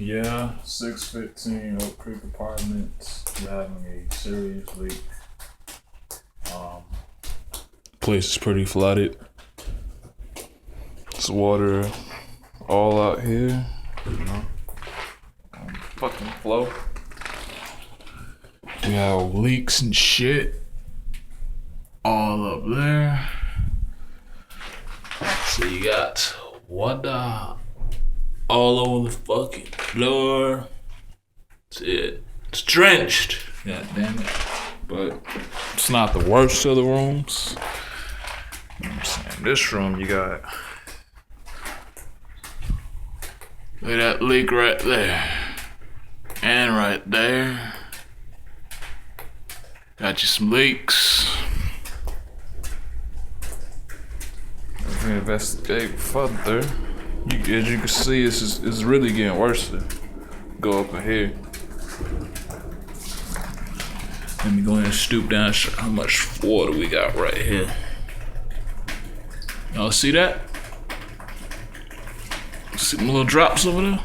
Yeah, 615 Oak Creek Apartments. We're having a serious leak. Um, Place is pretty flooded. It's water all out here. You know, fucking flow. We have leaks and shit all up there. So you got water all over the fucking floor. It's drenched. God damn it. But it's not the worst of the rooms. You know what I'm saying? This room you got. Look at that leak right there. And right there. Got you some leaks. If we investigate further, as you can see, it's really getting worse. Go up in here. Let me go ahead and stoop down and show how much water we got right here. Y'all see that? See them little drops over there?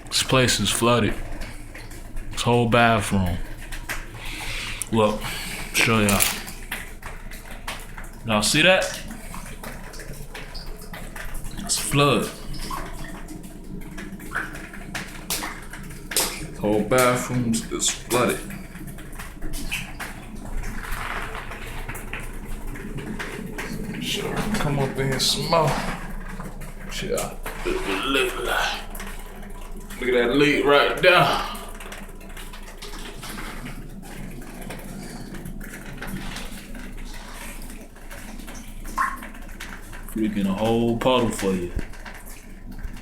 This place is flooded. This whole bathroom. Look, show y'all. Y'all see that? It's a flood. The whole bathroom is flooded. Sure, come up in here some more. Yeah. Look at that leak right there. Freaking a whole puddle for you.